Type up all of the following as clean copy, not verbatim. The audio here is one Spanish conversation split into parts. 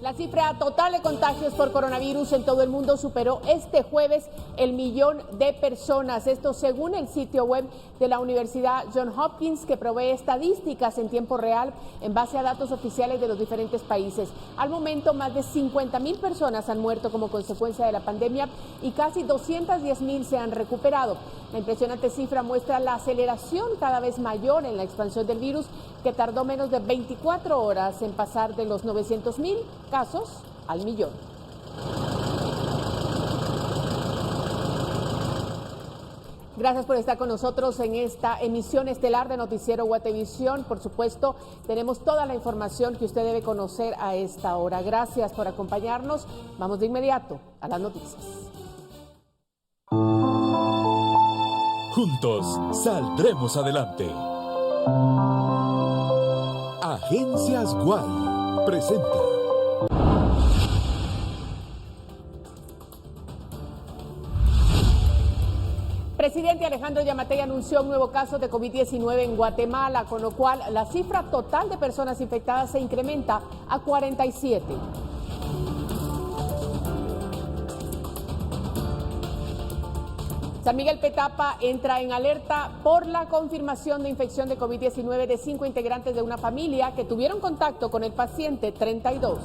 La cifra total de contagios por coronavirus en todo el mundo superó este jueves el 1.000.000 de personas. Esto según el sitio web de la Universidad Johns Hopkins, que provee estadísticas en tiempo real en base a datos oficiales de los diferentes países. Al momento, más de 50.000 personas han muerto como consecuencia de la pandemia y casi 210.000 se han recuperado. La impresionante cifra muestra la aceleración cada vez mayor en la expansión del virus, que tardó menos de 24 horas en pasar de los 900.000 casos al 1.000.000. Gracias por estar con nosotros en esta emisión estelar de Noticiero Guatevisión. Por supuesto, tenemos toda la información que usted debe conocer a esta hora. Gracias por acompañarnos. Vamos de inmediato a las noticias. Juntos saldremos adelante. Agencias Guay presenta. Presidente Alejandro Yamatei anunció un nuevo caso de COVID-19 en Guatemala, con lo cual la cifra total de personas infectadas se incrementa a 47. San Miguel Petapa entra en alerta por la confirmación de infección de COVID-19 de 5 integrantes de una familia que tuvieron contacto con el paciente 32.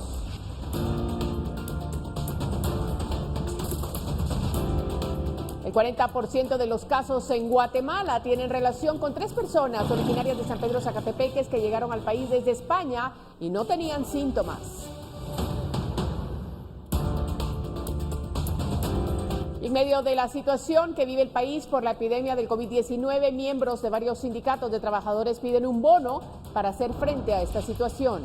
El 40% de los casos en Guatemala tienen relación con 3 personas originarias de San Pedro Zacatepeques que llegaron al país desde España y no tenían síntomas. En medio de la situación que vive el país por la epidemia del COVID-19, miembros de varios sindicatos de trabajadores piden un bono para hacer frente a esta situación.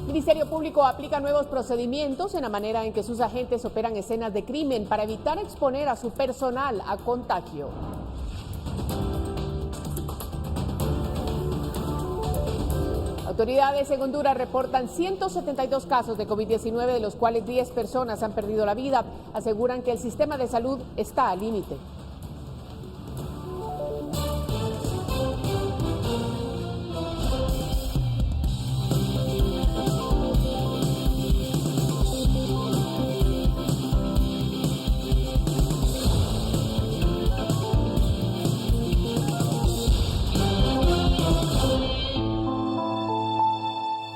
El Ministerio Público aplica nuevos procedimientos en la manera en que sus agentes operan escenas de crimen para evitar exponer a su personal a contagio. Autoridades en Honduras reportan 172 casos de COVID-19, de los cuales 10 personas han perdido la vida. Aseguran que el sistema de salud está al límite.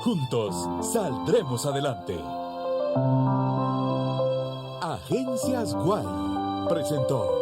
Juntos saldremos adelante. Agencias Guay presentó.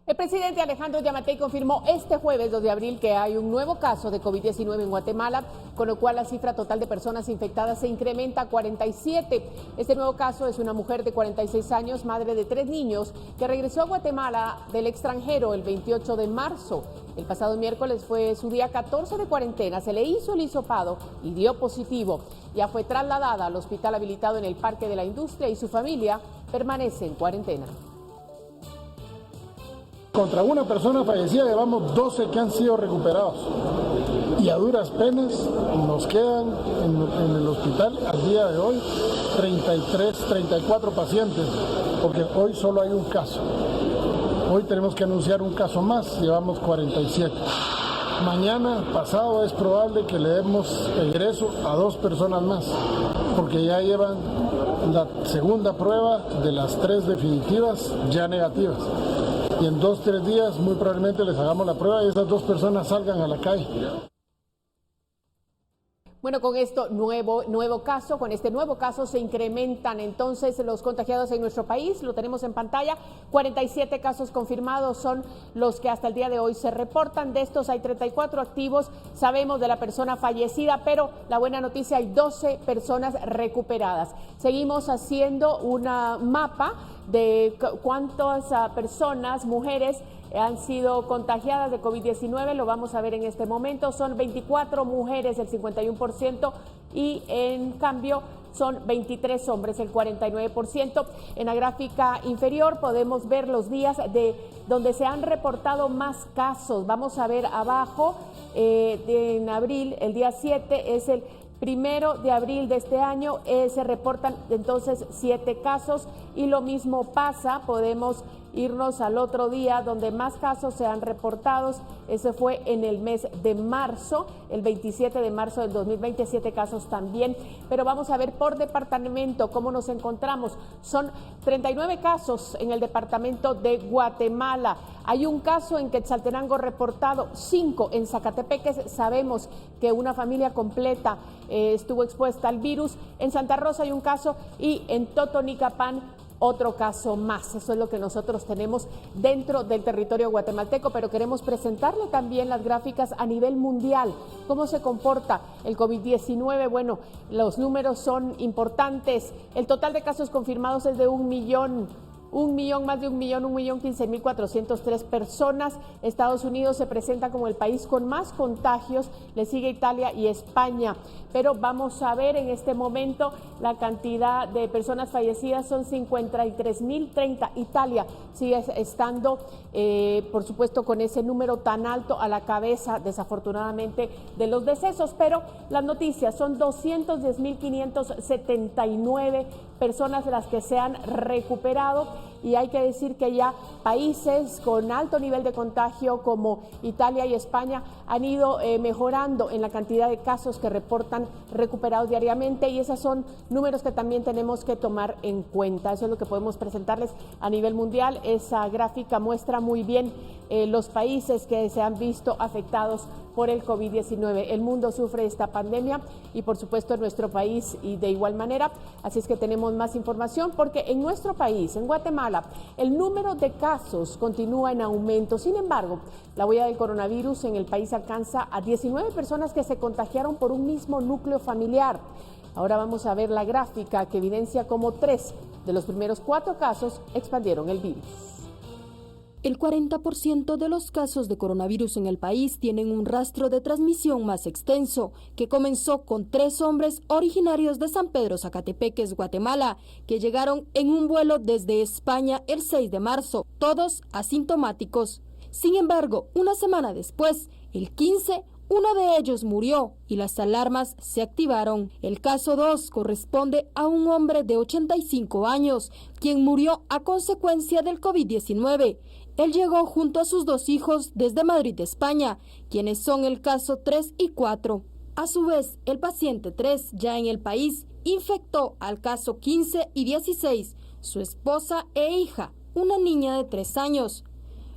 El presidente Alejandro Yamatei confirmó este jueves 2 de abril que hay un nuevo caso de COVID-19 en Guatemala, con lo cual la cifra total de personas infectadas se incrementa a 47. Este nuevo caso es una mujer de 46 años, madre de 3 niños, que regresó a Guatemala del extranjero el 28 de marzo. El pasado miércoles fue su día 14 de cuarentena, se le hizo el hisopado y dio positivo. Ya fue trasladada al hospital habilitado en el Parque de la Industria y su familia permanece en cuarentena. Contra una persona fallecida llevamos 12 que han sido recuperados y a duras penas nos quedan en el hospital al día de hoy 34 pacientes, porque hoy solo hay un caso. Hoy tenemos que anunciar un caso más, llevamos 47. Mañana pasado es probable que le demos ingreso a 2 personas más, porque ya llevan la segunda prueba de las 3 definitivas ya negativas. Y en 2-3 días muy probablemente les hagamos la prueba y esas 2 personas salgan a la calle. Bueno, con este nuevo caso se incrementan entonces los contagiados en nuestro país. Lo tenemos en pantalla. 47 casos confirmados son los que hasta el día de hoy se reportan. De estos hay 34 activos. Sabemos de la persona fallecida, pero la buena noticia, hay 12 personas recuperadas. Seguimos haciendo una mapa de cuántas personas, mujeres, han sido contagiadas de COVID-19, lo vamos a ver en este momento. Son 24 mujeres, el 51%, y en cambio son 23 hombres, el 49%. En la gráfica inferior podemos ver los días de donde se han reportado más casos. Vamos a ver abajo, en abril, el día 7 es el 1 de abril de este año, se reportan entonces 7 casos, y lo mismo pasa, podemos irnos al otro día donde más casos se han reportado. Ese fue en el mes de marzo, el 27 de marzo del 2027 casos también. Pero vamos a ver por departamento cómo nos encontramos. Son 39 casos en el departamento de Guatemala. Hay un caso en Quetzaltenango reportado, 5 en Zacatepeques. Sabemos que una familia completa estuvo expuesta al virus. En Santa Rosa hay un caso y en Totonicapán otro caso más. Eso es lo que nosotros tenemos dentro del territorio guatemalteco, pero queremos presentarle también las gráficas a nivel mundial. ¿Cómo se comporta el COVID-19? Bueno, los números son importantes. El total de casos confirmados es de 1.015.403 personas. Estados Unidos se presenta como el país con más contagios, le sigue Italia y España. Pero vamos a ver en este momento la cantidad de personas fallecidas, son 53.030. Italia sigue estando, por supuesto, con ese número tan alto a la cabeza, desafortunadamente, de los decesos. Pero las noticias son 210.579 personas las que se han recuperado, y hay que decir que ya países con alto nivel de contagio como Italia y España han ido mejorando en la cantidad de casos que reportan recuperados diariamente, y esos son números que también tenemos que tomar en cuenta. Eso es lo que podemos presentarles a nivel mundial. Esa gráfica muestra muy bien los países que se han visto afectados por el COVID-19. El mundo sufre esta pandemia y por supuesto nuestro país y de igual manera. Así es que tenemos más información porque en nuestro país, en Guatemala, el número de casos continúa en aumento. Sin embargo, la huella del coronavirus en el país alcanza a 19 personas que se contagiaron por un mismo núcleo familiar. Ahora vamos a ver la gráfica que evidencia cómo 3 de los primeros 4 casos expandieron el virus. El 40% de los casos de coronavirus en el país tienen un rastro de transmisión más extenso, que comenzó con 3 hombres originarios de San Pedro Zacatepeques, Guatemala, que llegaron en un vuelo desde España el 6 de marzo, todos asintomáticos. Sin embargo, una semana después, el 15, uno de ellos murió y las alarmas se activaron. El caso 2 corresponde a un hombre de 85 años, quien murió a consecuencia del COVID-19. Él llegó junto a sus 2 hijos desde Madrid, España, quienes son el caso 3 y 4. A su vez, el paciente 3, ya en el país, infectó al caso 15 y 16, su esposa e hija, una niña de 3 años.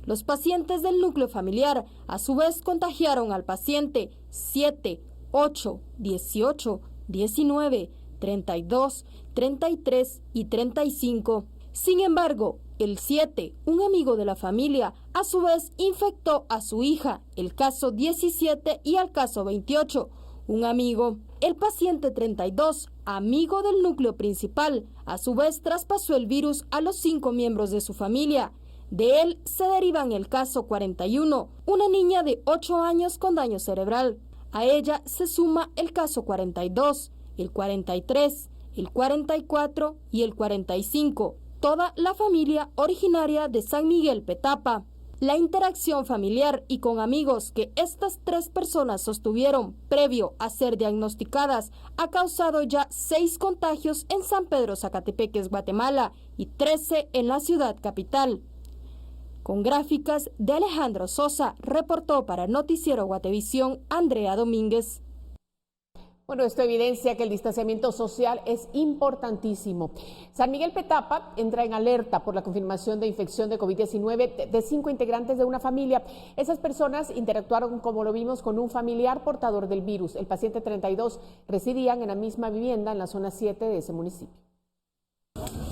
Los pacientes del núcleo familiar, a su vez, contagiaron al paciente 7, 8, 18, 19, 32, 33 y 35. Sin embargo, el 7, un amigo de la familia, a su vez infectó a su hija, el caso 17, y al caso 28, un amigo. El paciente 32, amigo del núcleo principal, a su vez traspasó el virus a los 5 miembros de su familia. De él se derivan el caso 41, una niña de 8 años con daño cerebral. A ella se suma el caso 42, el 43, el 44 y el 45. Toda la familia originaria de San Miguel Petapa. La interacción familiar y con amigos que estas 3 personas sostuvieron previo a ser diagnosticadas ha causado ya 6 contagios en San Pedro Zacatepeques, Guatemala, y 13 en la ciudad capital. Con gráficas de Alejandro Sosa, reportó para Noticiero Guatevisión Andrea Domínguez. Bueno, esto evidencia que el distanciamiento social es importantísimo. San Miguel Petapa entra en alerta por la confirmación de infección de COVID-19 de 5 integrantes de una familia. Esas personas interactuaron, como lo vimos, con un familiar portador del virus. El paciente 32 residían en la misma vivienda en la zona 7 de ese municipio.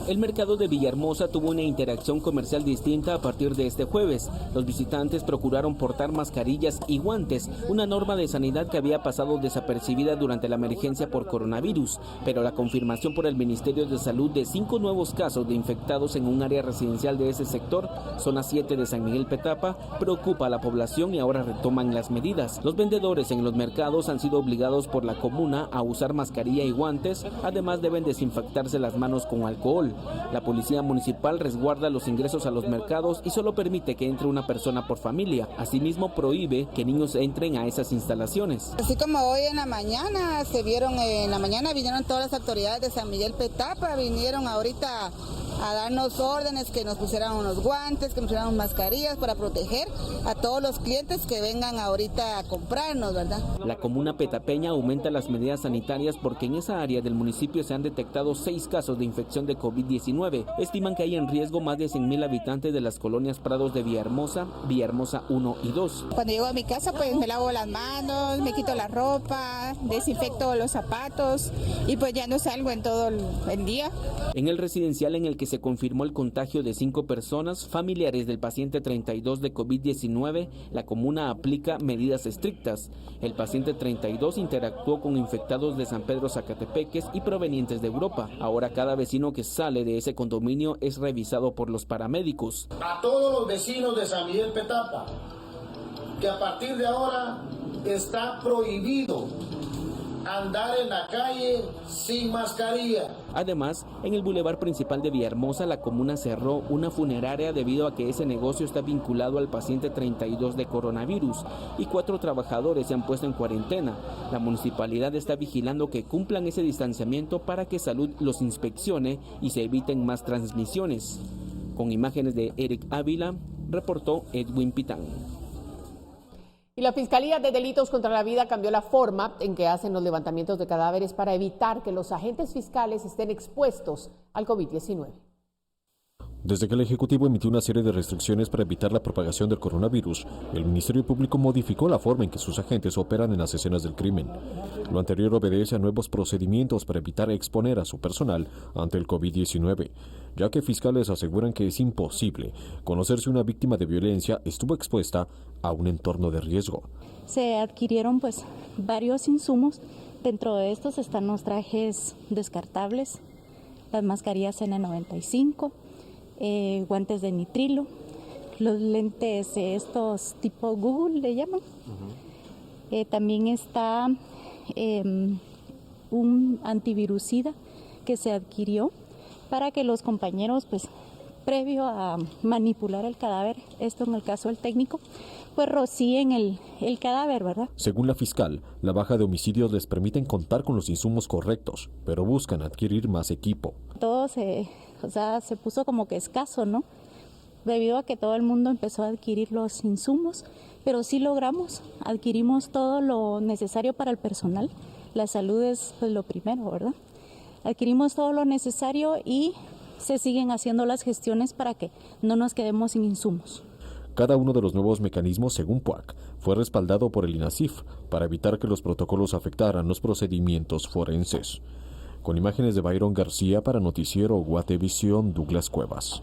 El mercado de Villahermosa tuvo una interacción comercial distinta a partir de este jueves. Los visitantes procuraron portar mascarillas y guantes, una norma de sanidad que había pasado desapercibida durante la emergencia por coronavirus, pero la confirmación por el Ministerio de Salud de 5 nuevos casos de infectados en un área residencial de ese sector, zona 7 de San Miguel Petapa, preocupa a la población y ahora retoman las medidas. Los vendedores en los mercados han sido obligados por la comuna a usar mascarilla y guantes, además deben desinfectarse las manos con alcohol. La policía municipal resguarda los ingresos a los mercados y solo permite que entre una persona por familia. Asimismo, prohíbe que niños entren a esas instalaciones. Así como hoy en la mañana vinieron todas las autoridades de San Miguel Petapa, vinieron ahorita a darnos órdenes, que nos pusieran unos guantes, que nos pusieran mascarillas para proteger a todos los clientes que vengan ahorita a comprarnos, ¿verdad? La comuna petapeña aumenta las medidas sanitarias porque en esa área del municipio se han detectado 6 casos de infección de COVID-19. Estiman que hay en riesgo más de 100,000 habitantes de las colonias Prados de Villahermosa, Villahermosa 1 y 2. Cuando llego a mi casa, pues me lavo las manos, me quito la ropa, desinfecto los zapatos y pues ya no salgo en todo el día. En el residencial en el que se confirmó el contagio de 5 personas, familiares del paciente 32 de COVID-19, la comuna aplica medidas estrictas. El paciente 32 interactuó con infectados de San Pedro Zacatepeques y provenientes de Europa. Ahora cada vecino que sale de ese condominio es revisado por los paramédicos. A todos los vecinos de San Miguel Petapa, que a partir de ahora está prohibido andar en la calle sin mascarilla. Además, en el bulevar principal de Villahermosa, la comuna cerró una funeraria debido a que ese negocio está vinculado al paciente 32 de coronavirus y 4 trabajadores se han puesto en cuarentena. La municipalidad está vigilando que cumplan ese distanciamiento para que Salud los inspeccione y se eviten más transmisiones. Con imágenes de Eric Ávila, reportó Edwin Pitán. Y la Fiscalía de Delitos contra la Vida cambió la forma en que hacen los levantamientos de cadáveres para evitar que los agentes fiscales estén expuestos al COVID-19. Desde que el Ejecutivo emitió una serie de restricciones para evitar la propagación del coronavirus, el Ministerio Público modificó la forma en que sus agentes operan en las escenas del crimen. Lo anterior obedece a nuevos procedimientos para evitar exponer a su personal ante el COVID-19, ya que fiscales aseguran que es imposible conocer si una víctima de violencia estuvo expuesta a un entorno de riesgo. Se adquirieron varios insumos. Dentro de estos están los trajes descartables, las mascarillas N95, guantes de nitrilo, los lentes estos tipo Google le llaman. También está un antivirucida que se adquirió para que los compañeros, previo a manipular el cadáver, esto en el caso del técnico, rocíen el cadáver, ¿verdad? Según la fiscal, la baja de homicidios les permiten contar con los insumos correctos, pero buscan adquirir más equipo. Todo se puso como que escaso, ¿no? Debido a que todo el mundo empezó a adquirir los insumos, pero sí adquirimos todo lo necesario para el personal. La salud es lo primero, ¿verdad? Adquirimos todo lo necesario y se siguen haciendo las gestiones para que no nos quedemos sin insumos. Cada uno de los nuevos mecanismos, según PUAC, fue respaldado por el INASIF para evitar que los protocolos afectaran los procedimientos forenses. Con imágenes de Byron García para Noticiero Guatevisión, Douglas Cuevas.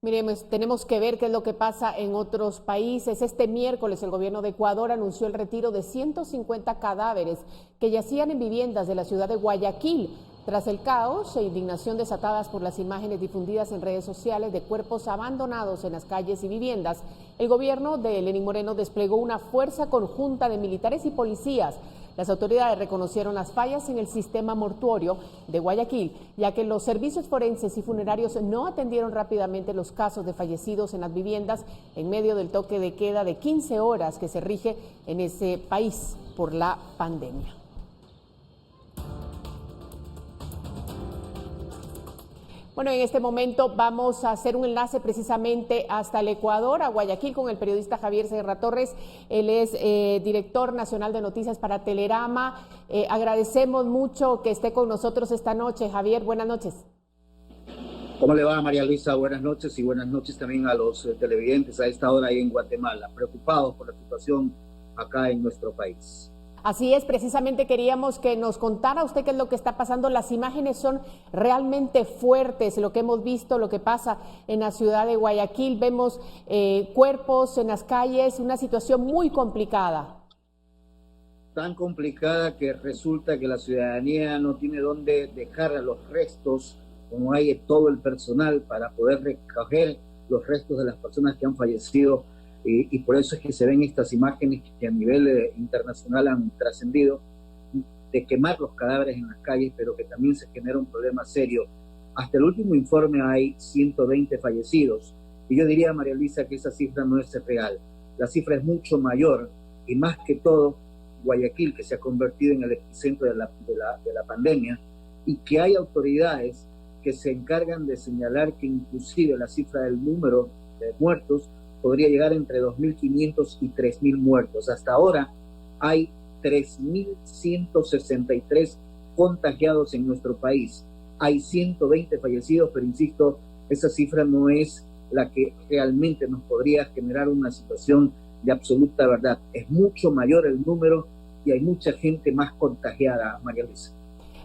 Miremos, tenemos que ver qué es lo que pasa en otros países. Este miércoles el gobierno de Ecuador anunció el retiro de 150 cadáveres que yacían en viviendas de la ciudad de Guayaquil. Tras el caos e indignación desatadas por las imágenes difundidas en redes sociales de cuerpos abandonados en las calles y viviendas, el gobierno de Lenín Moreno desplegó una fuerza conjunta de militares y policías. Las autoridades reconocieron las fallas en el sistema mortuorio de Guayaquil, ya que los servicios forenses y funerarios no atendieron rápidamente los casos de fallecidos en las viviendas en medio del toque de queda de 15 horas que se rige en ese país por la pandemia. Bueno, en este momento vamos a hacer un enlace precisamente hasta el Ecuador, a Guayaquil, con el periodista Javier Serra Torres. Él es director nacional de noticias para Telerama. Agradecemos mucho que esté con nosotros esta noche. Javier, buenas noches. ¿Cómo le va, María Luisa? Buenas noches y buenas noches también a los televidentes a esta hora ahí en Guatemala, preocupados por la situación acá en nuestro país. Así es, precisamente queríamos que nos contara usted qué es lo que está pasando. Las imágenes son realmente fuertes, lo que hemos visto, lo que pasa en la ciudad de Guayaquil. Vemos cuerpos en las calles, una situación muy complicada. Tan complicada que resulta que la ciudadanía no tiene dónde dejar a los restos, como hay todo el personal para poder recoger los restos de las personas que han fallecido. Y por eso es que se ven estas imágenes que a nivel internacional han trascendido, de quemar los cadáveres en las calles, pero que también se genera un problema serio. Hasta el último informe hay 120 fallecidos, y yo diría, María Luisa, que esa cifra no es real. La cifra es mucho mayor, y más que todo, Guayaquil, que se ha convertido en el epicentro de la pandemia, y que hay autoridades que se encargan de señalar que inclusive la cifra del número de muertos podría llegar entre 2.500 y 3.000 muertos. Hasta ahora hay 3.163 contagiados en nuestro país. Hay 120 fallecidos, pero insisto, esa cifra no es la que realmente nos podría generar una situación de absoluta verdad. Es mucho mayor el número y hay mucha gente más contagiada, María Luisa.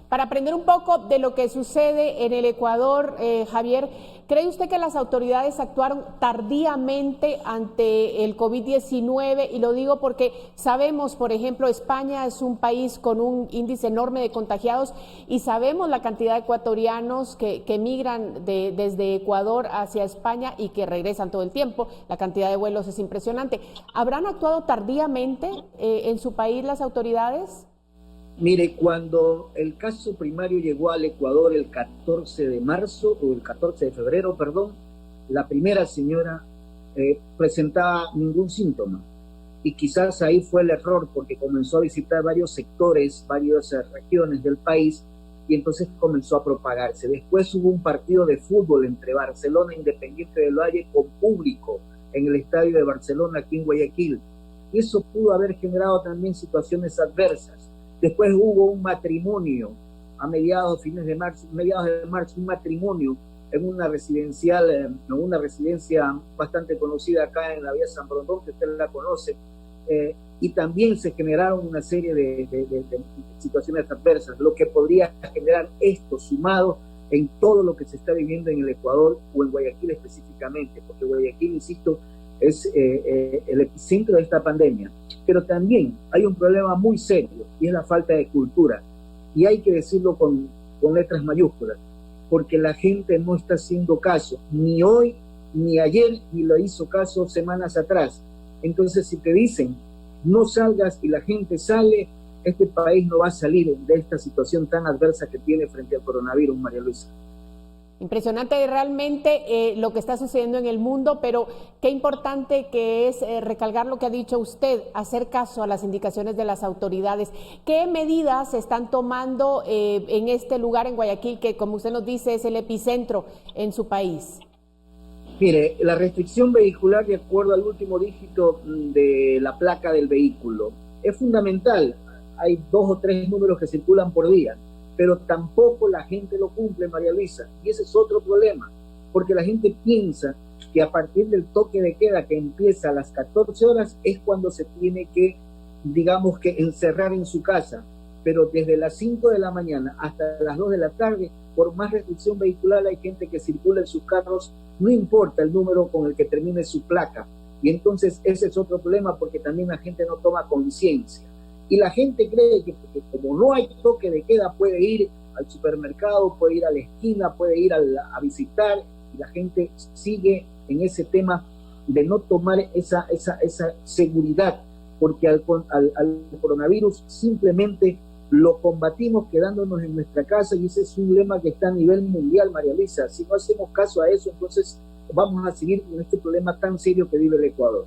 Para aprender un poco de lo que sucede en el Ecuador, Javier, ¿cree usted que las autoridades actuaron tardíamente ante el COVID-19? Y lo digo porque sabemos, por ejemplo, España es un país con un índice enorme de contagiados y sabemos la cantidad de ecuatorianos que migran desde Ecuador hacia España y que regresan todo el tiempo. La cantidad de vuelos es impresionante. ¿Habrán actuado tardíamente en su país las autoridades? Mire, cuando el caso primario llegó al Ecuador el 14 de marzo, o el 14 de febrero, perdón, la primera señora presentaba ningún síntoma. Y quizás ahí fue el error, porque comenzó a visitar varios sectores, varias regiones del país, y entonces comenzó a propagarse. Después hubo un partido de fútbol entre Barcelona e Independiente del Valle con público en el estadio de Barcelona, aquí en Guayaquil. Y eso pudo haber generado también situaciones adversas. Después hubo un matrimonio a mediados de marzo, un matrimonio en una residencia bastante conocida acá en la vía San Borondón, que usted la conoce, y también se generaron una serie de situaciones adversas, lo que podría generar esto sumado en todo lo que se está viviendo en el Ecuador o en Guayaquil específicamente, porque Guayaquil, insisto, es el epicentro de esta pandemia. Pero también hay un problema muy serio y es la falta de cultura. Y hay que decirlo con letras mayúsculas, porque la gente no está haciendo caso, ni hoy, ni ayer, ni lo hizo caso semanas atrás. Entonces, si te dicen no salgas y la gente sale, este país no va a salir de esta situación tan adversa que tiene frente al coronavirus, María Luisa. Impresionante realmente lo que está sucediendo en el mundo, pero qué importante que es recalcar lo que ha dicho usted, hacer caso a las indicaciones de las autoridades. ¿Qué medidas se están tomando en este lugar, en Guayaquil, que como usted nos dice es el epicentro en su país? Mire, la restricción vehicular de acuerdo al último dígito de la placa del vehículo es fundamental. Hay 2 o 3 números que circulan por día, pero tampoco la gente lo cumple, María Luisa, y ese es otro problema, porque la gente piensa que a partir del toque de queda que empieza a las 14 horas es cuando se tiene que, digamos que encerrar en su casa, pero desde las 5 de la mañana hasta las 2 de la tarde, por más restricción vehicular hay gente que circula en sus carros, no importa el número con el que termine su placa, y entonces ese es otro problema porque también la gente no toma conciencia. Y la gente cree que como no hay toque de queda puede ir al supermercado, puede ir a la esquina, puede ir a visitar, y la gente sigue en ese tema de no tomar esa seguridad, porque al coronavirus simplemente lo combatimos quedándonos en nuestra casa, y ese es un lema que está a nivel mundial, María Luisa. Si no hacemos caso a eso, entonces vamos a seguir con este problema tan serio que vive el Ecuador.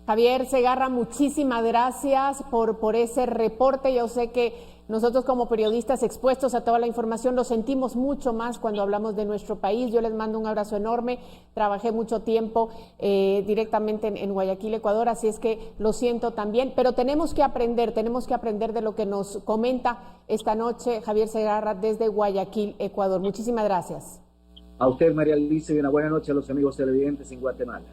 Javier Segarra, muchísimas gracias por ese reporte. Yo sé que nosotros como periodistas expuestos a toda la información lo sentimos mucho más cuando hablamos de nuestro país. Yo les mando un abrazo enorme. Trabajé mucho tiempo directamente en Guayaquil, Ecuador, así es que lo siento también. Pero tenemos que aprender de lo que nos comenta esta noche Javier Segarra desde Guayaquil, Ecuador. Muchísimas gracias. A usted, María Luisa, y una buena noche a los amigos televidentes en Guatemala.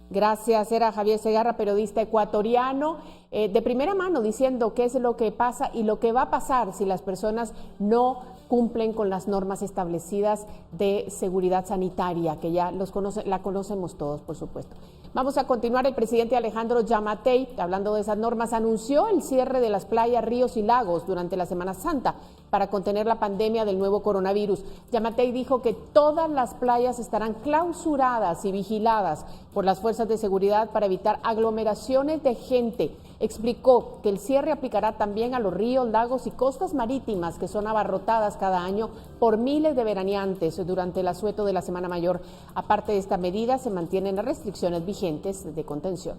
Gracias, era Javier Segarra, periodista ecuatoriano, de primera mano diciendo qué es lo que pasa y lo que va a pasar si las personas no cumplen con las normas establecidas de seguridad sanitaria, que ya la conocemos todos, por supuesto. Vamos a continuar. El presidente Alejandro Giammattei, hablando de esas normas, anunció el cierre de las playas, ríos y lagos durante la Semana Santa para contener la pandemia del nuevo coronavirus. Giammattei dijo que todas las playas estarán clausuradas y vigiladas por las fuerzas de seguridad para evitar aglomeraciones de gente. Explicó que el cierre aplicará también a los ríos, lagos y costas marítimas que son abarrotadas cada año por miles de veraneantes durante el asueto de la Semana Mayor. Aparte de esta medida, se mantienen las restricciones vigentes de contención.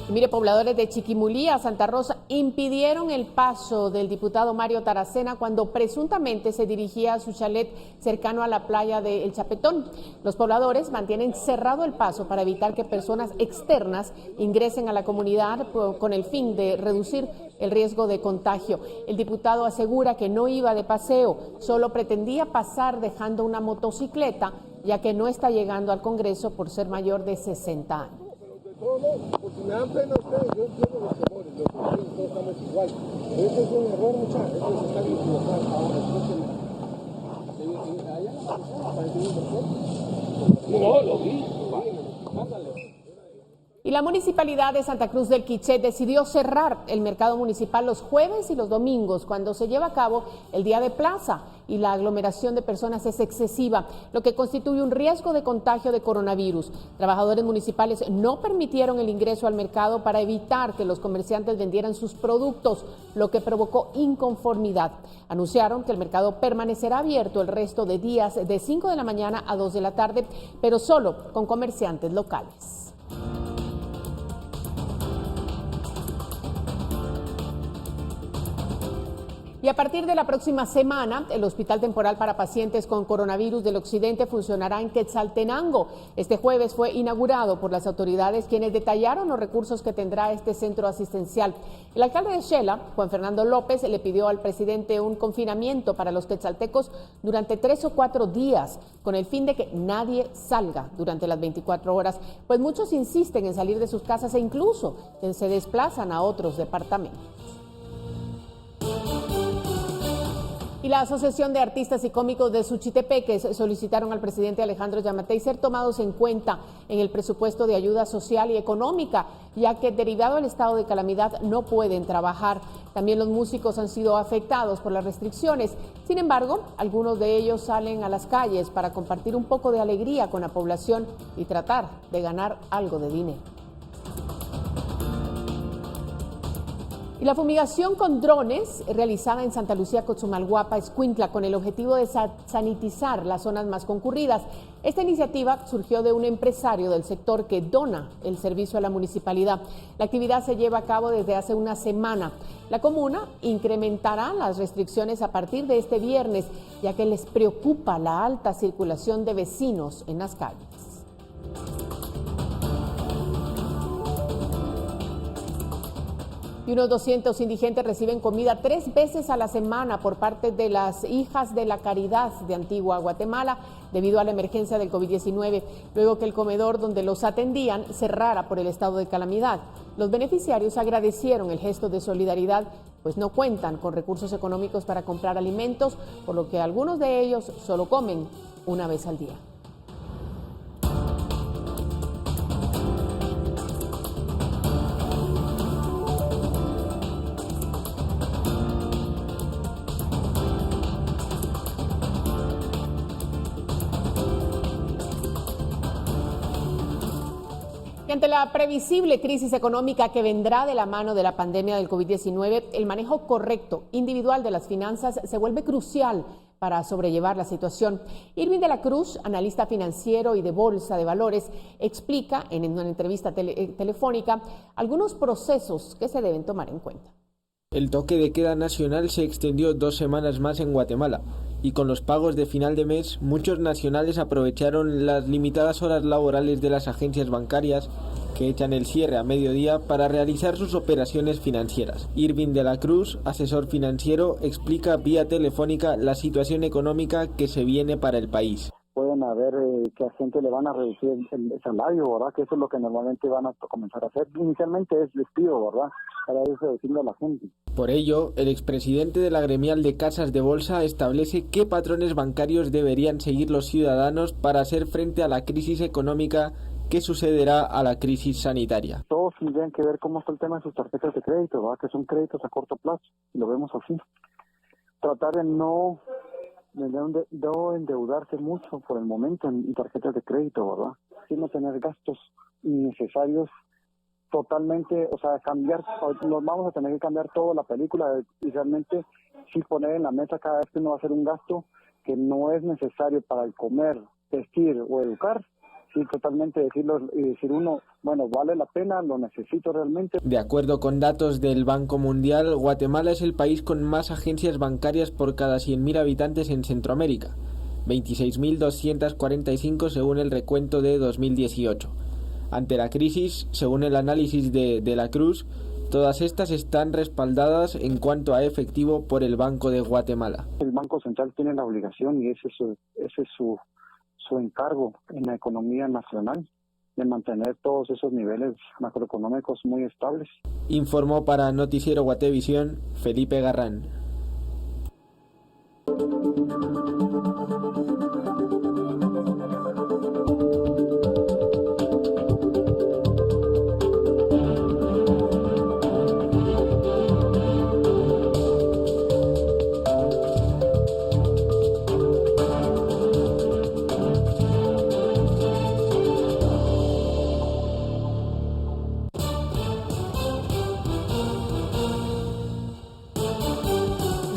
Y mire, pobladores de Chiquimulía, Santa Rosa, impidieron el paso del diputado Mario Taracena cuando presuntamente se dirigía a su chalet cercano a la playa de El Chapetón. Los pobladores mantienen cerrado el paso para evitar que personas externas ingresen a la comunidad con el fin de reducir el riesgo de contagio. El diputado asegura que no iba de paseo, solo pretendía pasar dejando una motocicleta, ya que no está llegando al Congreso por ser mayor de 60 años. Porque me dan pena ustedes, yo entiendo los temores, todos estamos igual. Pero ese es un error, muchachos, eso se está equivocando. Ahora, no, lo vi. Y la Municipalidad de Santa Cruz del Quiché decidió cerrar el mercado municipal los jueves y los domingos cuando se lleva a cabo el día de plaza y la aglomeración de personas es excesiva, lo que constituye un riesgo de contagio de coronavirus. Trabajadores municipales no permitieron el ingreso al mercado para evitar que los comerciantes vendieran sus productos, lo que provocó inconformidad. Anunciaron que el mercado permanecerá abierto el resto de días de 5 de la mañana a 2 de la tarde, pero solo con comerciantes locales. Y a partir de la próxima semana, el Hospital Temporal para Pacientes con Coronavirus del Occidente funcionará en Quetzaltenango. Este jueves fue inaugurado por las autoridades, quienes detallaron los recursos que tendrá este centro asistencial. El alcalde de Xela, Juan Fernando López, le pidió al presidente un confinamiento para los quetzaltecos durante 3 o 4 días, con el fin de que nadie salga durante las 24 horas, pues muchos insisten en salir de sus casas e incluso se desplazan a otros departamentos. Y la Asociación de Artistas y Cómicos de Suchitepeques solicitaron al presidente Alejandro Yamatei ser tomados en cuenta en el presupuesto de ayuda social y económica, ya que derivado del estado de calamidad no pueden trabajar. También los músicos han sido afectados por las restricciones. Sin embargo, algunos de ellos salen a las calles para compartir un poco de alegría con la población y tratar de ganar algo de dinero. Y la fumigación con drones realizada en Santa Lucía, Cotzumalguapa, Escuintla, con el objetivo de sanitizar las zonas más concurridas. Esta iniciativa surgió de un empresario del sector que dona el servicio a la municipalidad. La actividad se lleva a cabo desde hace una semana. La comuna incrementará las restricciones a partir de este viernes, ya que les preocupa la alta circulación de vecinos en las calles. Y unos 200 indigentes reciben comida 3 veces a la semana por parte de las Hijas de la Caridad de Antigua Guatemala debido a la emergencia del COVID-19, luego que el comedor donde los atendían cerrara por el estado de calamidad. Los beneficiarios agradecieron el gesto de solidaridad, pues no cuentan con recursos económicos para comprar alimentos, por lo que algunos de ellos solo comen una vez al día. Y ante la previsible crisis económica que vendrá de la mano de la pandemia del COVID-19, el manejo correcto individual de las finanzas se vuelve crucial para sobrellevar la situación. Irving de la Cruz, analista financiero y de Bolsa de Valores, explica en una entrevista telefónica algunos procesos que se deben tomar en cuenta. El toque de queda nacional se extendió 2 semanas más en Guatemala y con los pagos de final de mes, muchos nacionales aprovecharon las limitadas horas laborales de las agencias bancarias que echan el cierre a mediodía para realizar sus operaciones financieras. Irving de la Cruz, asesor financiero, explica vía telefónica la situación económica que se viene para el país. Pueden haber que a gente le van a reducir el salario, ¿verdad? Que eso es lo que normalmente van a comenzar a hacer. Inicialmente es despido, ¿verdad? Para ir reduciendo a la gente. Por ello, el expresidente de la gremial de casas de bolsa establece qué patrones bancarios deberían seguir los ciudadanos para hacer frente a la crisis económica que sucederá a la crisis sanitaria. Todos tendrían que ver cómo está el tema de sus tarjetas de crédito, ¿verdad? Que son créditos a corto plazo, y lo vemos así. Tratar de no endeudarse mucho por el momento en tarjetas de crédito, ¿verdad? Sino tener gastos innecesarios totalmente, o sea, nos vamos a tener que cambiar toda la película y realmente sí poner en la mesa cada vez que uno va a hacer un gasto que no es necesario para el comer, vestir o educar, sí totalmente decir uno, bueno, vale la pena, lo necesito realmente. De acuerdo con datos del Banco Mundial, Guatemala es el país con más agencias bancarias por cada 100.000 habitantes en Centroamérica, 26.245 según el recuento de 2018. Ante la crisis, según el análisis de la Cruz, todas estas están respaldadas en cuanto a efectivo por el Banco de Guatemala. El Banco Central tiene la obligación y ese es su encargo en la economía nacional, de mantener todos esos niveles macroeconómicos muy estables. Informó para Noticiero Guatevisión Felipe Garrán.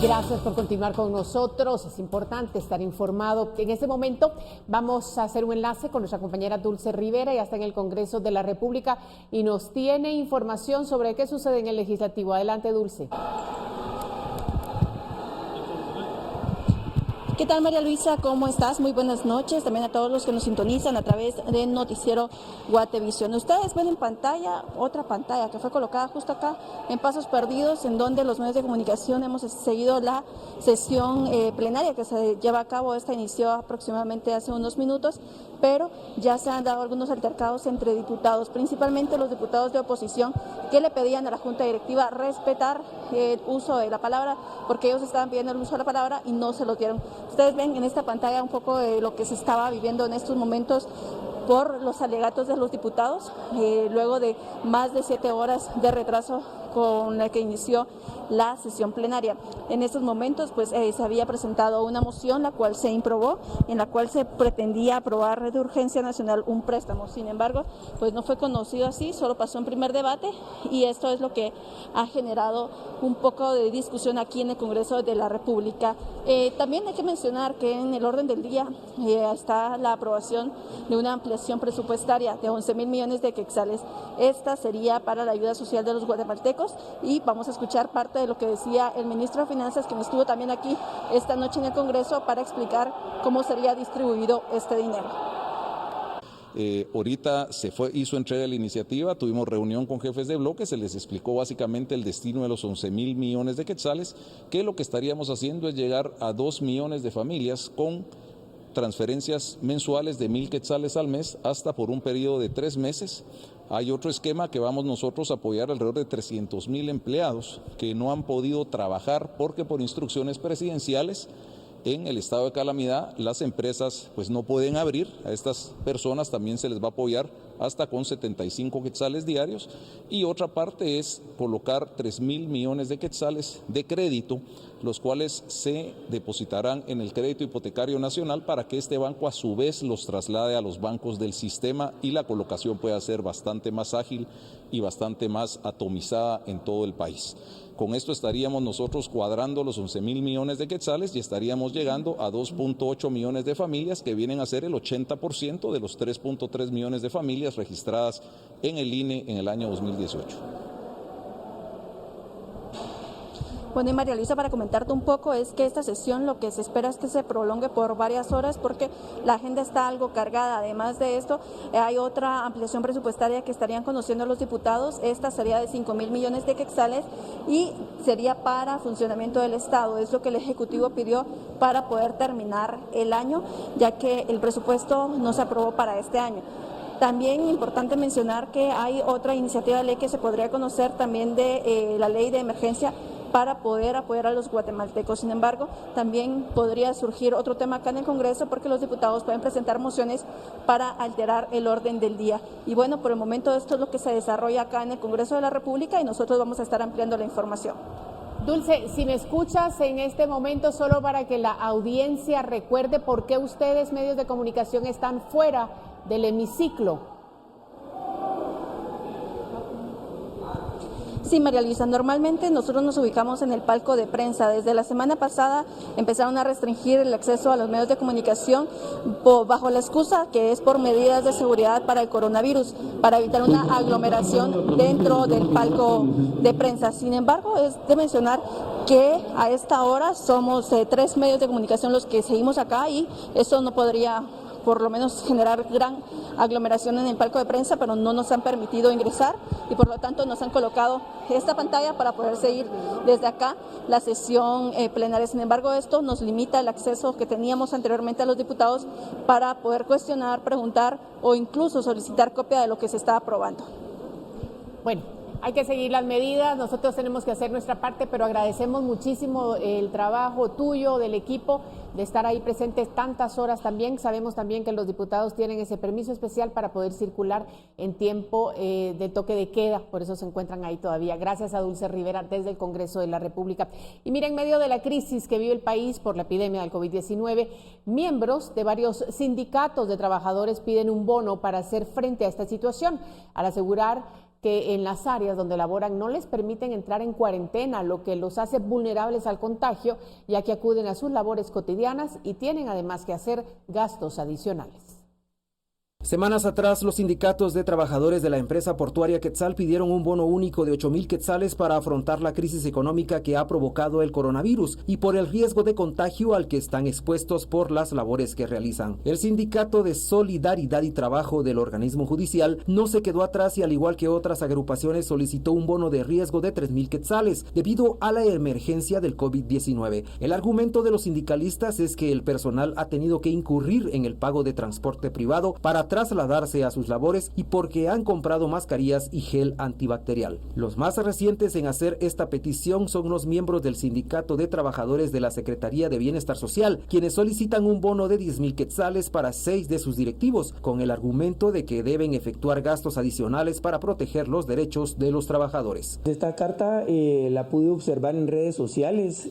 Gracias por continuar con nosotros. Es importante estar informado. En este momento vamos a hacer un enlace con nuestra compañera Dulce Rivera, ya está en el Congreso de la República y nos tiene información sobre qué sucede en el Legislativo. Adelante, Dulce. ¿Qué tal, María Luisa? ¿Cómo estás? Muy buenas noches. También a todos los que nos sintonizan a través de Noticiero Guatevisión. Ustedes ven en pantalla otra pantalla que fue colocada justo acá en Pasos Perdidos, en donde los medios de comunicación hemos seguido la sesión plenaria que se lleva a cabo. Esta inició aproximadamente hace unos minutos, pero ya se han dado algunos altercados entre diputados, principalmente los diputados de oposición, que le pedían a la Junta Directiva respetar el uso de la palabra, porque ellos estaban pidiendo el uso de la palabra y no se lo dieron. Ustedes ven en esta pantalla un poco de lo que se estaba viviendo en estos momentos por los alegatos de los diputados, luego de más de 7 horas de retraso con el que inició la sesión plenaria. En estos momentos pues se había presentado una moción la cual se improbó, en la cual se pretendía aprobar de urgencia nacional un préstamo. Sin embargo, pues no fue conocido así, solo pasó en primer debate y esto es lo que ha generado un poco de discusión aquí en el Congreso de la República. También hay que mencionar que en el orden del día está la aprobación de una ampliación presupuestaria de 11.000 millones de quetzales. Esta sería para la ayuda social de los guatemaltecos y vamos a escuchar parte de lo que decía el ministro de Finanzas, quien estuvo también aquí esta noche en el Congreso para explicar cómo sería distribuido este dinero. Ahorita hizo entrega de la iniciativa, tuvimos reunión con jefes de bloque, se les explicó básicamente el destino de los 11.000 millones de quetzales, que lo que estaríamos haciendo es llegar a 2 millones de familias con transferencias mensuales de 1.000 quetzales al mes hasta por un periodo de 3 meses. Hay otro esquema que vamos nosotros a apoyar alrededor de 300.000 empleados que no han podido trabajar porque por instrucciones presidenciales en el estado de calamidad las empresas pues no pueden abrir. A estas personas también se les va a apoyar hasta con 75 quetzales diarios, y otra parte es colocar 3.000 millones de quetzales de crédito, los cuales se depositarán en el crédito hipotecario nacional para que este banco a su vez los traslade a los bancos del sistema y la colocación pueda ser bastante más ágil y bastante más atomizada en todo el país. Con esto estaríamos nosotros cuadrando los 11.000 millones de quetzales y estaríamos llegando a 2.8 millones de familias, que vienen a ser el 80% de los 3.3 millones de familias registradas en el INE en el año 2018. Bueno, y María Luisa, para comentarte un poco, es que esta sesión lo que se espera es que se prolongue por varias horas porque la agenda está algo cargada. Además de esto, hay otra ampliación presupuestaria que estarían conociendo los diputados. Esta sería de 5.000 millones de quetzales y sería para funcionamiento del Estado. Es lo que el Ejecutivo pidió para poder terminar el año, ya que el presupuesto no se aprobó para este año. También importante mencionar que hay otra iniciativa de ley que se podría conocer también de la ley de emergencia para poder apoyar a los guatemaltecos. Sin embargo, también podría surgir otro tema acá en el Congreso porque los diputados pueden presentar mociones para alterar el orden del día. Y bueno, por el momento esto es lo que se desarrolla acá en el Congreso de la República y nosotros vamos a estar ampliando la información. Dulce, si me escuchas en este momento, solo para que la audiencia recuerde por qué ustedes, medios de comunicación, están fuera del hemiciclo. Sí, María Luisa, normalmente nosotros nos ubicamos en el palco de prensa. Desde la semana pasada empezaron a restringir el acceso a los medios de comunicación bajo la excusa que es por medidas de seguridad para el coronavirus, para evitar una aglomeración dentro del palco de prensa. Sin embargo, es de mencionar que a esta hora somos 3 medios de comunicación los que seguimos acá y eso no podría por lo menos generar gran aglomeración en el palco de prensa, pero no nos han permitido ingresar y por lo tanto nos han colocado esta pantalla para poder seguir desde acá la sesión plenaria. Sin embargo, esto nos limita el acceso que teníamos anteriormente a los diputados para poder cuestionar, preguntar o incluso solicitar copia de lo que se está aprobando. Bueno, hay que seguir las medidas, nosotros tenemos que hacer nuestra parte, pero agradecemos muchísimo el trabajo tuyo, del equipo, de estar ahí presentes tantas horas también. Sabemos también que los diputados tienen ese permiso especial para poder circular en tiempo de toque de queda, por eso se encuentran ahí todavía. Gracias a Dulce Rivera desde el Congreso de la República. Y mira, en medio de la crisis que vive el país por la epidemia del COVID-19, miembros de varios sindicatos de trabajadores piden un bono para hacer frente a esta situación, al asegurar que en las áreas donde laboran no les permiten entrar en cuarentena, lo que los hace vulnerables al contagio, ya que acuden a sus labores cotidianas y tienen además que hacer gastos adicionales. Semanas atrás, los sindicatos de trabajadores de la empresa portuaria Quetzal pidieron un bono único de 8,000 quetzales para afrontar la crisis económica que ha provocado el coronavirus y por el riesgo de contagio al que están expuestos por las labores que realizan. El Sindicato de Solidaridad y Trabajo del organismo judicial no se quedó atrás y al igual que otras agrupaciones solicitó un bono de riesgo de 3,000 quetzales debido a la emergencia del COVID-19. El argumento de los sindicalistas es que el personal ha tenido que incurrir en el pago de transporte privado para trasladarse a sus labores y porque han comprado mascarillas y gel antibacterial. Los más recientes en hacer esta petición son los miembros del Sindicato de Trabajadores de la Secretaría de Bienestar Social, quienes solicitan un bono de 10,000 quetzales para 6 de sus directivos, con el argumento de que deben efectuar gastos adicionales para proteger los derechos de los trabajadores. Esta carta la pude observar en redes sociales.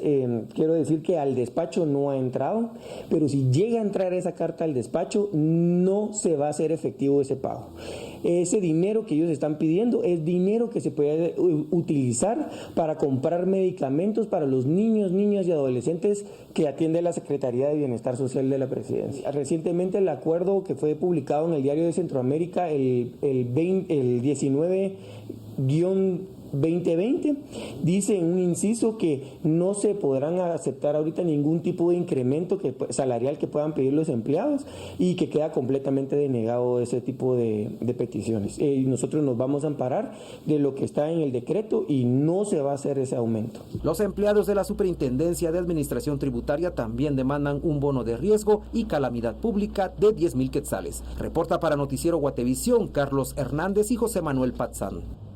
Quiero decir que al despacho no ha entrado, pero si llega a entrar esa carta al despacho, no se va a hacer efectivo ese pago. Ese dinero que ellos están pidiendo es dinero que se puede utilizar para comprar medicamentos para los niños, niñas y adolescentes que atiende la Secretaría de Bienestar Social de la Presidencia. Recientemente el acuerdo que fue publicado en el Diario de Centroamérica, el 19-2020, dice en un inciso que no se podrán aceptar ahorita ningún tipo de incremento salarial que puedan pedir los empleados y que queda completamente denegado ese tipo de peticiones. Nosotros nos vamos a amparar de lo que está en el decreto y no se va a hacer ese aumento. Los empleados de la Superintendencia de Administración Tributaria también demandan un bono de riesgo y calamidad pública de 10,000 quetzales. Reporta para Noticiero Guatevisión Carlos Hernández y José Manuel Patzán.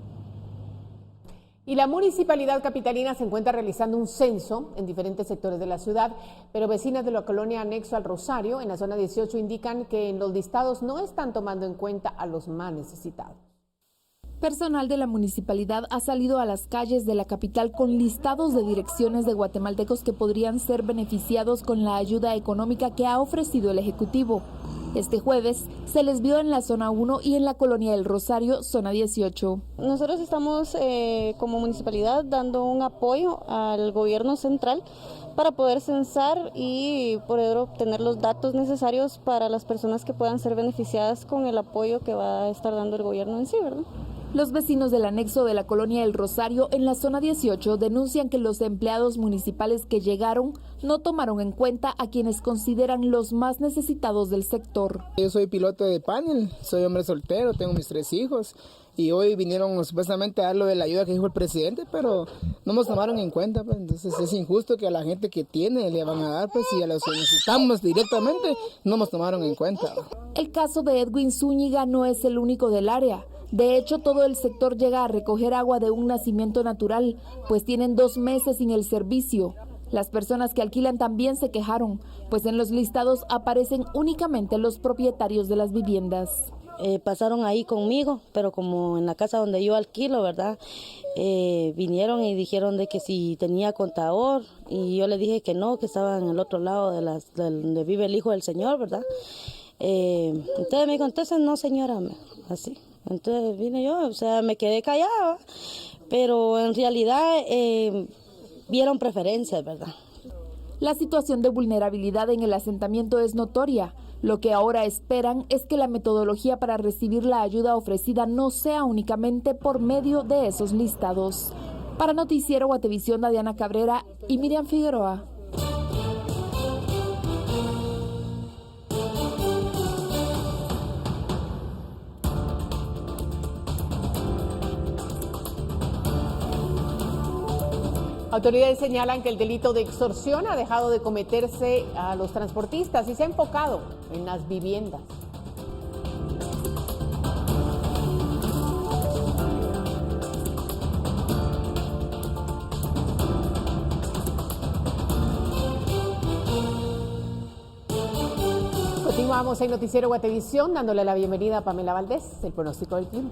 Y la municipalidad capitalina se encuentra realizando un censo en diferentes sectores de la ciudad, pero vecinas de la colonia anexo al Rosario, en la zona 18, indican que en los listados no están tomando en cuenta a los más necesitados. Personal de la municipalidad ha salido a las calles de la capital con listados de direcciones de guatemaltecos que podrían ser beneficiados con la ayuda económica que ha ofrecido el Ejecutivo. Este jueves se les vio en la zona 1 y en la colonia del Rosario, zona 18. Nosotros estamos como municipalidad dando un apoyo al gobierno central para poder censar y poder obtener los datos necesarios para las personas que puedan ser beneficiadas con el apoyo que va a estar dando el gobierno en sí, ¿verdad? Los vecinos del anexo de la colonia del Rosario en la zona 18 denuncian que los empleados municipales que llegaron no tomaron en cuenta a quienes consideran los más necesitados del sector. Yo soy piloto de panel, soy hombre soltero, tengo mis 3 hijos y hoy vinieron supuestamente a dar lo de la ayuda que dijo el presidente, pero no nos tomaron en cuenta, pues. Entonces es injusto que a la gente que tiene le van a dar, pues, y a los que necesitamos directamente no nos tomaron en cuenta. El caso de Edwin Zúñiga no es el único del área. De hecho, todo el sector llega a recoger agua de un nacimiento natural, pues tienen 2 meses sin el servicio. Las personas que alquilan también se quejaron, pues en los listados aparecen únicamente los propietarios de las viviendas. Pasaron ahí conmigo, pero como en la casa donde yo alquilo, ¿verdad? Vinieron y dijeron de que si tenía contador y yo le dije que no, que estaba en el otro lado de donde vive el hijo del señor, ¿verdad? Entonces me dijo, entonces no, señora, así. Entonces vine yo, o sea, me quedé callada, pero en realidad vieron preferencias, ¿verdad? La situación de vulnerabilidad en el asentamiento es notoria. Lo que ahora esperan es que la metodología para recibir la ayuda ofrecida no sea únicamente por medio de esos listados. Para Noticiero Guatevisión, Diana Cabrera y Miriam Figueroa. Autoridades señalan que el delito de extorsión ha dejado de cometerse a los transportistas y se ha enfocado en las viviendas. Continuamos en Noticiero Guatevisión, dándole la bienvenida a Pamela Valdés, el pronóstico del clima.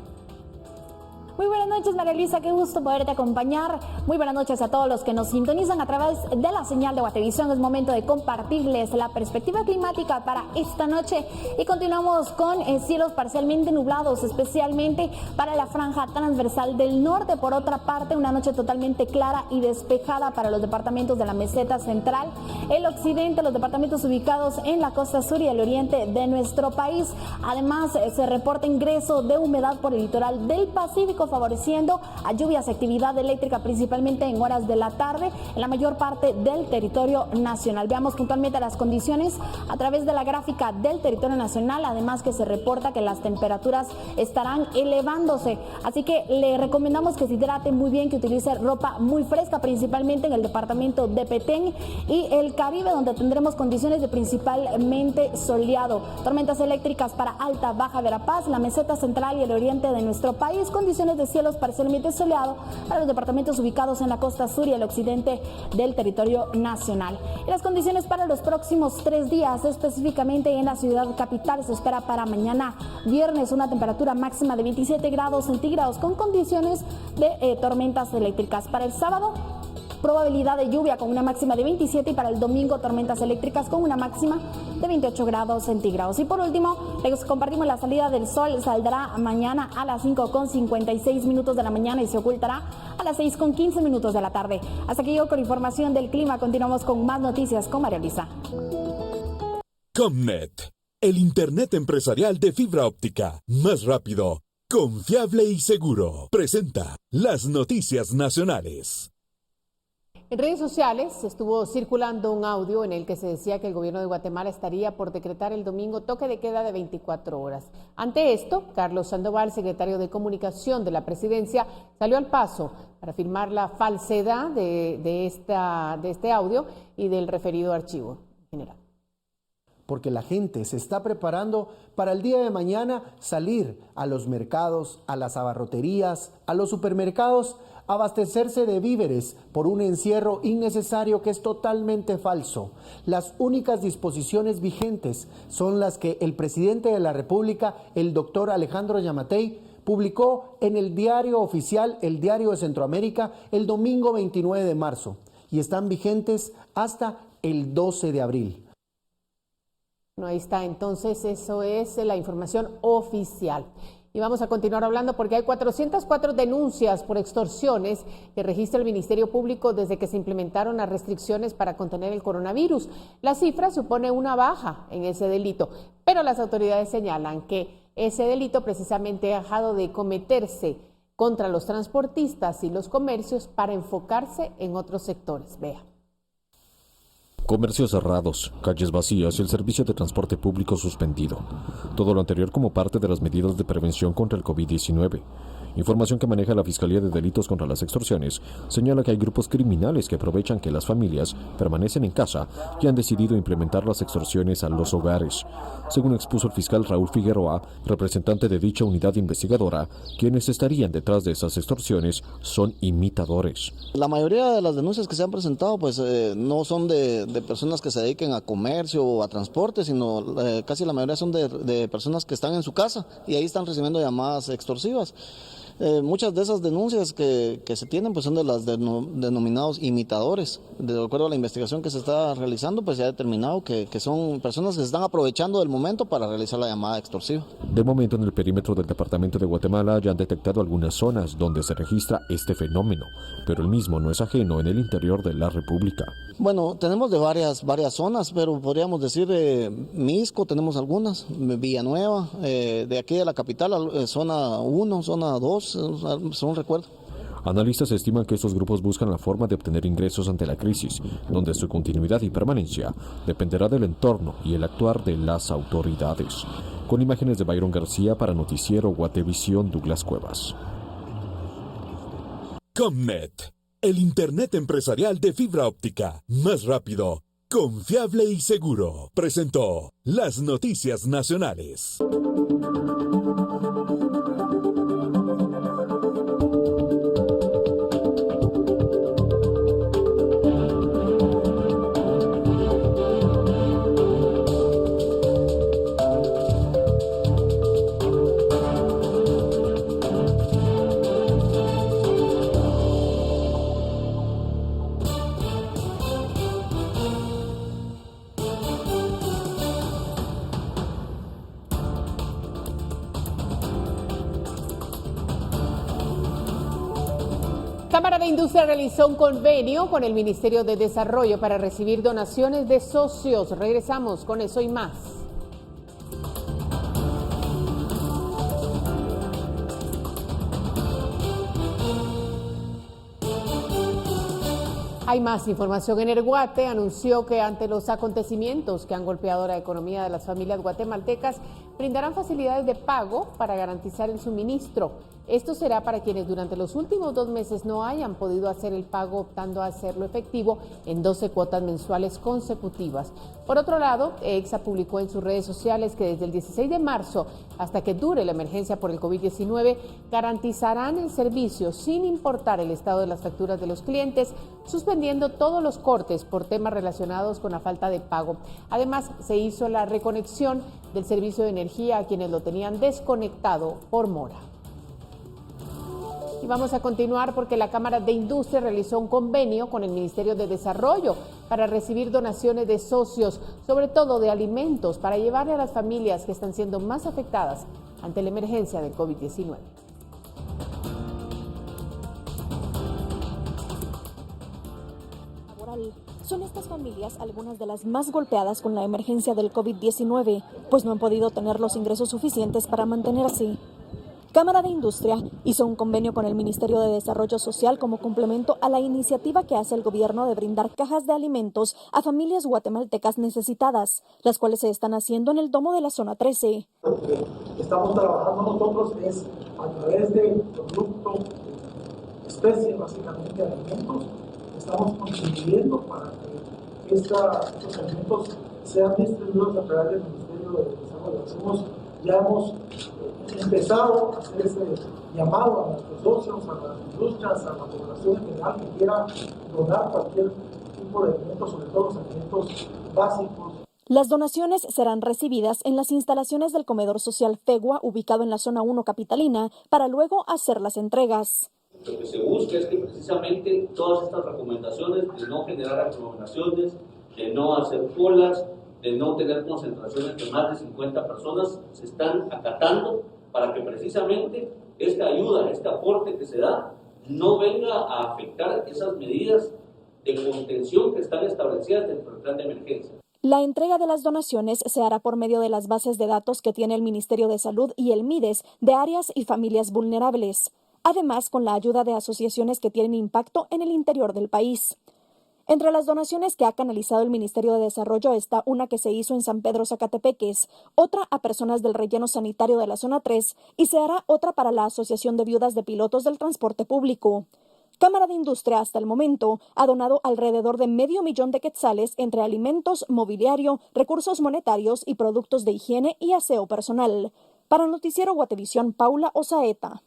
Muy buenas noches, María Luisa, qué gusto poderte acompañar. Muy buenas noches a todos los que nos sintonizan a través de la señal de Guatevisión. Es momento de compartirles la perspectiva climática para esta noche y continuamos con cielos parcialmente nublados, especialmente para la franja transversal del norte. Por otra parte, una noche totalmente clara y despejada para los departamentos de la meseta central, el occidente, los departamentos ubicados en la costa sur y el oriente de nuestro país. Además, se reporta ingreso de humedad por el litoral del Pacífico, favoreciendo a lluvias y actividad eléctrica principalmente en horas de la tarde en la mayor parte del territorio nacional. Veamos puntualmente las condiciones a través de la gráfica del territorio nacional, además que se reporta que las temperaturas estarán elevándose, así que le recomendamos que se hidrate muy bien, que utilice ropa muy fresca, principalmente en el departamento de Petén y el Caribe, donde tendremos condiciones de principalmente soleado, tormentas eléctricas para Alta, Baja Verapaz, la meseta central y el oriente de nuestro país, condiciones de cielos parcialmente soleados para los departamentos ubicados en la costa sur y el occidente del territorio nacional. Y las condiciones para los próximos 3 días, específicamente en la ciudad capital, se espera para mañana viernes una temperatura máxima de 27 grados centígrados con condiciones de tormentas eléctricas. Para el sábado, probabilidad de lluvia con una máxima de 27 y para el domingo tormentas eléctricas con una máxima de 28 grados centígrados. Y por último, les compartimos la salida del sol. Saldrá mañana a las 5:56 de la mañana y se ocultará a las 6:15 de la tarde. Hasta aquí yo con información del clima. Continuamos con más noticias con María Luisa. Comnet, el internet empresarial de fibra óptica, más rápido, confiable y seguro. Presenta las noticias nacionales. En redes sociales estuvo circulando un audio en el que se decía que el gobierno de Guatemala estaría por decretar el domingo toque de queda de 24 horas. Ante esto, Carlos Sandoval, secretario de Comunicación de la Presidencia, salió al paso para afirmar la falsedad de este audio y del referido archivo general. Porque la gente se está preparando para el día de mañana salir a los mercados, a las abarroterías, a los supermercados, abastecerse de víveres por un encierro innecesario que es totalmente falso. Las únicas disposiciones vigentes son las que el presidente de la República, el doctor Alejandro Yamatei, publicó en el diario oficial, el Diario de Centroamérica, el domingo 29 de marzo y están vigentes hasta el 12 de abril. No, ahí está, entonces eso es la información oficial. Y vamos a continuar hablando porque hay 404 denuncias por extorsiones que registra el Ministerio Público desde que se implementaron las restricciones para contener el coronavirus. La cifra supone una baja en ese delito, pero las autoridades señalan que ese delito precisamente ha dejado de cometerse contra los transportistas y los comercios para enfocarse en otros sectores. Vea. Comercios cerrados, calles vacías y el servicio de transporte público suspendido. Todo lo anterior como parte de las medidas de prevención contra el COVID-19. Información que maneja la Fiscalía de Delitos contra las Extorsiones señala que hay grupos criminales que aprovechan que las familias permanecen en casa y han decidido implementar las extorsiones a los hogares. Según expuso el fiscal Raúl Figueroa, representante de dicha unidad investigadora, quienes estarían detrás de esas extorsiones son imitadores. La mayoría de las denuncias que se han presentado pues no son de personas que se dediquen a comercio o a transporte, sino casi la mayoría son de personas que están en su casa y ahí están recibiendo llamadas extorsivas. Muchas de esas denuncias que se tienen pues son de los denominados imitadores. De acuerdo a la investigación que se está realizando, pues se ha determinado que son personas que se están aprovechando del momento para realizar la llamada extorsiva. De momento, en el perímetro del departamento de Guatemala ya han detectado algunas zonas donde se registra este fenómeno, pero el mismo no es ajeno en el interior de la República. Bueno, tenemos de varias zonas, pero podríamos decir Misco, tenemos algunas, Villanueva, de aquí de la capital, zona 1, zona 2, según recuerdo. Analistas estiman que estos grupos buscan la forma de obtener ingresos ante la crisis, donde su continuidad y permanencia dependerá del entorno y el actuar de las autoridades. Con imágenes de Byron García para Noticiero Guatevisión, Douglas Cuevas. Comnet, el Internet empresarial de fibra óptica, más rápido, confiable y seguro, presentó las noticias nacionales. Cámara de Industria realizó un convenio con el Ministerio de Desarrollo para recibir donaciones de socios. Regresamos con eso y más. Hay más información. Energuate anunció que ante los acontecimientos que han golpeado la economía de las familias guatemaltecas, brindarán facilidades de pago para garantizar el suministro. Esto será para quienes durante los últimos 2 meses no hayan podido hacer el pago, optando a hacerlo efectivo en 12 cuotas mensuales consecutivas. Por otro lado, EXA publicó en sus redes sociales que desde el 16 de marzo hasta que dure la emergencia por el COVID-19, garantizarán el servicio sin importar el estado de las facturas de los clientes, suspendiendo todos los cortes por temas relacionados con la falta de pago. Además, se hizo la reconexión del servicio de energía a quienes lo tenían desconectado por mora. Y vamos a continuar porque la Cámara de Industria realizó un convenio con el Ministerio de Desarrollo para recibir donaciones de socios, sobre todo de alimentos, para llevarle a las familias que están siendo más afectadas ante la emergencia del COVID-19. Son estas familias algunas de las más golpeadas con la emergencia del COVID-19, pues no han podido tener los ingresos suficientes para mantenerse. Cámara de Industria hizo un convenio con el Ministerio de Desarrollo Social como complemento a la iniciativa que hace el gobierno de brindar cajas de alimentos a familias guatemaltecas necesitadas, las cuales se están haciendo en el domo de la zona 13. Lo que estamos trabajando nosotros es a través de producto, especie básicamente de alimentos, estamos contribuyendo para que estos alimentos sean distribuidos a través del Ministerio de Desarrollo. Ya hemos empezado a hacer ese llamado a nuestros socios, a las industrias, a la población en general que quiera donar cualquier tipo de alimentos, sobre todo los alimentos básicos. Las donaciones serán recibidas en las instalaciones del comedor social FEGUA, ubicado en la zona 1 capitalina, para luego hacer las entregas. Lo que se busca es que precisamente todas estas recomendaciones de no generar aglomeraciones, de no hacer colas, de no tener concentraciones de más de 50 personas, se están acatando para que precisamente esta ayuda, este aporte que se da, no venga a afectar esas medidas de contención que están establecidas dentro del plan de emergencia. La entrega de las donaciones se hará por medio de las bases de datos que tiene el Ministerio de Salud y el MIDES de áreas y familias vulnerables, además con la ayuda de asociaciones que tienen impacto en el interior del país. Entre las donaciones que ha canalizado el Ministerio de Desarrollo está una que se hizo en San Pedro Zacatepeques, otra a personas del relleno sanitario de la zona 3 y se hará otra para la Asociación de Viudas de Pilotos del Transporte Público. Cámara de Industria hasta el momento ha donado alrededor de $500,000 de quetzales entre alimentos, mobiliario, recursos monetarios y productos de higiene y aseo personal. Para Noticiero Guatevisión, Paula Osaeta.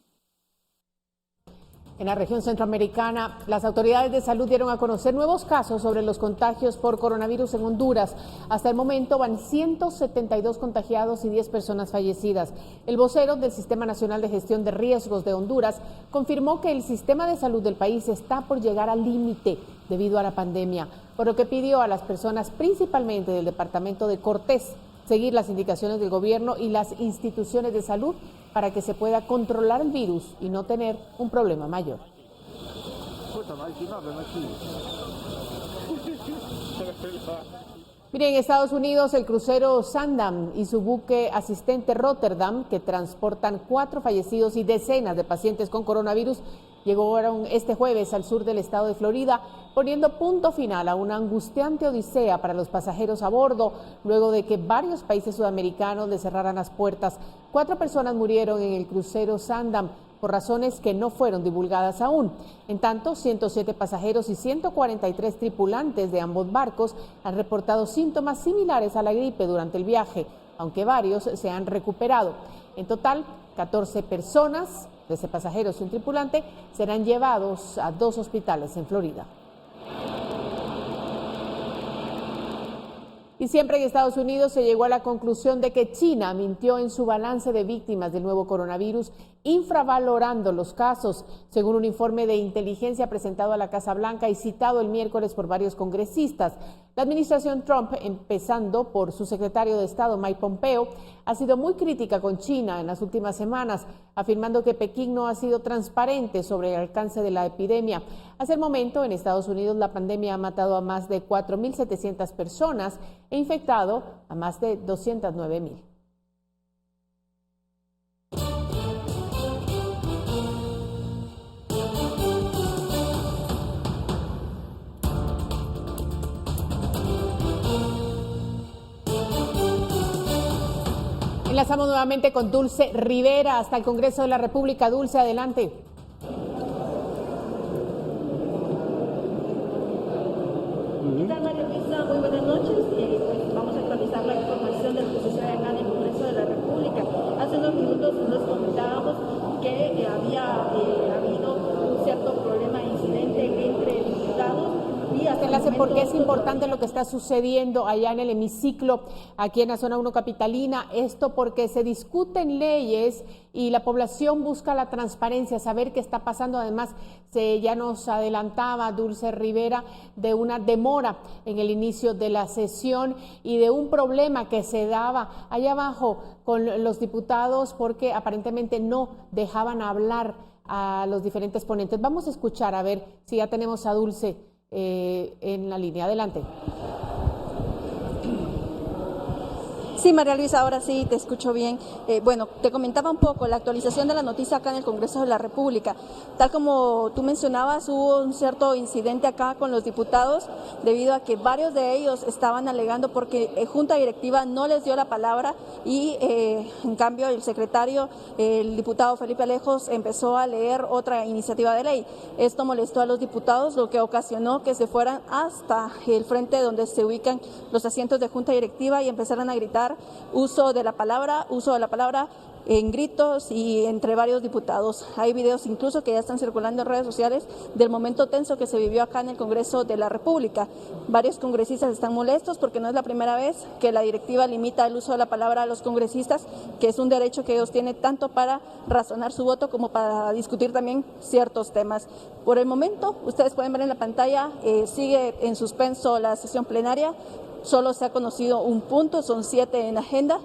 En la región centroamericana, las autoridades de salud dieron a conocer nuevos casos sobre los contagios por coronavirus en Honduras. Hasta el momento van 172 contagiados y 10 personas fallecidas. El vocero del Sistema Nacional de Gestión de Riesgos de Honduras confirmó que el sistema de salud del país está por llegar al límite debido a la pandemia, por lo que pidió a las personas, principalmente del departamento de Cortés, seguir las indicaciones del gobierno y las instituciones de salud para que se pueda controlar el virus y no tener un problema mayor. Miren, en Estados Unidos, el crucero Sandam y su buque asistente Rotterdam, que transportan 4 fallecidos y decenas de pacientes con coronavirus, llegaron este jueves al sur del estado de Florida, poniendo punto final a una angustiante odisea para los pasajeros a bordo, luego de que varios países sudamericanos le cerraran las puertas. 4 personas murieron en el crucero Sandam por razones que no fueron divulgadas aún. En tanto, 107 pasajeros y 143 tripulantes de ambos barcos han reportado síntomas similares a la gripe durante el viaje, aunque varios se han recuperado. En total, 14 personas, 13 pasajeros y un tripulante, serán llevados a 2 hospitales en Florida. Y siempre en Estados Unidos se llegó a la conclusión de que China mintió en su balance de víctimas del nuevo coronavirus, infravalorando los casos, según un informe de inteligencia presentado a la Casa Blanca y citado el miércoles por varios congresistas. La administración Trump, empezando por su secretario de Estado Mike Pompeo, ha sido muy crítica con China en las últimas semanas, afirmando que Pekín no ha sido transparente sobre el alcance de la epidemia. Hasta el momento, en Estados Unidos, la pandemia ha matado a más de 4.700 personas e infectado a más de 209.000. Enlazamos nuevamente con Dulce Rivera hasta el Congreso de la República. Dulce, adelante. ¿Qué tal, María Luisa? Muy buenas noches. Pues vamos a actualizar la información del que sucede acá en el Congreso de la República. Hace unos minutos nos comentábamos que había habido un cierto problema, incidente entre diputados. Enlace, ¿por qué es importante lo que está sucediendo allá en el hemiciclo, aquí en la zona 1 capitalina? Esto porque se discuten leyes y la población busca la transparencia, saber qué está pasando. Además, ya nos adelantaba Dulce Rivera de una demora en el inicio de la sesión y de un problema que se daba allá abajo con los diputados porque aparentemente no dejaban hablar a los diferentes ponentes. Vamos a escuchar a ver si ya tenemos a Dulce en la línea. Adelante. Sí, María Luisa, ahora sí te escucho bien. Bueno, te comentaba un poco la actualización de la noticia acá en el Congreso de la República. Tal como tú mencionabas, hubo un cierto incidente acá con los diputados debido a que varios de ellos estaban alegando porque Junta Directiva no les dio la palabra y en cambio el secretario, el diputado Felipe Alejos, empezó a leer otra iniciativa de ley. Esto molestó a los diputados, lo que ocasionó que se fueran hasta el frente donde se ubican los asientos de Junta Directiva y empezaran a gritar uso de la palabra en gritos y entre varios diputados. Hay videos incluso que ya están circulando en redes sociales del momento tenso que se vivió acá en el Congreso de la República. Varios congresistas están molestos porque no es la primera vez que la directiva limita el uso de la palabra a los congresistas, que es un derecho que ellos tienen tanto para razonar su voto como para discutir también ciertos temas. Por el momento, ustedes pueden ver en la pantalla, sigue en suspenso la sesión plenaria. Solo se ha conocido un punto, son 7 en agenda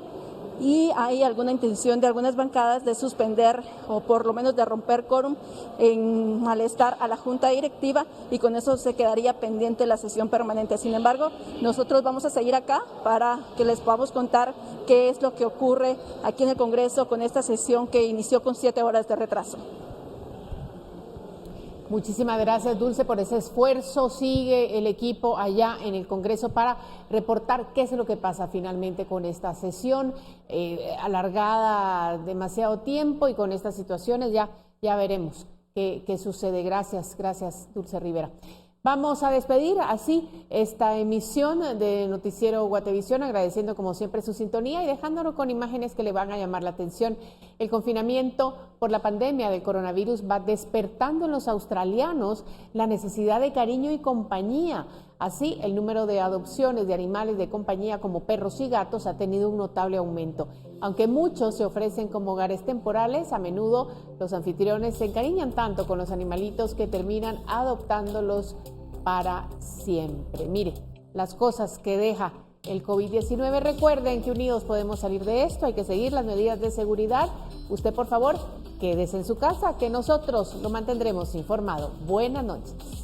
y hay alguna intención de algunas bancadas de suspender o por lo menos de romper quórum en malestar a la Junta Directiva y con eso se quedaría pendiente la sesión permanente. Sin embargo, nosotros vamos a seguir acá para que les podamos contar qué es lo que ocurre aquí en el Congreso con esta sesión que inició con 7 horas de retraso. Muchísimas gracias, Dulce, por ese esfuerzo. Sigue el equipo allá en el Congreso para reportar qué es lo que pasa finalmente con esta sesión alargada demasiado tiempo y con estas situaciones ya veremos qué sucede. Gracias, Dulce Rivera. Vamos a despedir así esta emisión de Noticiero Guatevisión, agradeciendo como siempre su sintonía y dejándolo con imágenes que le van a llamar la atención. El confinamiento por la pandemia del coronavirus va despertando en los australianos la necesidad de cariño y compañía. Así, el número de adopciones de animales de compañía como perros y gatos ha tenido un notable aumento. Aunque muchos se ofrecen como hogares temporales, a menudo los anfitriones se encariñan tanto con los animalitos que terminan adoptándolos para siempre. Mire, las cosas que deja el COVID-19. Recuerden que unidos podemos salir de esto, hay que seguir las medidas de seguridad. Usted, por favor, quédese en su casa, que nosotros lo mantendremos informado. Buenas noches.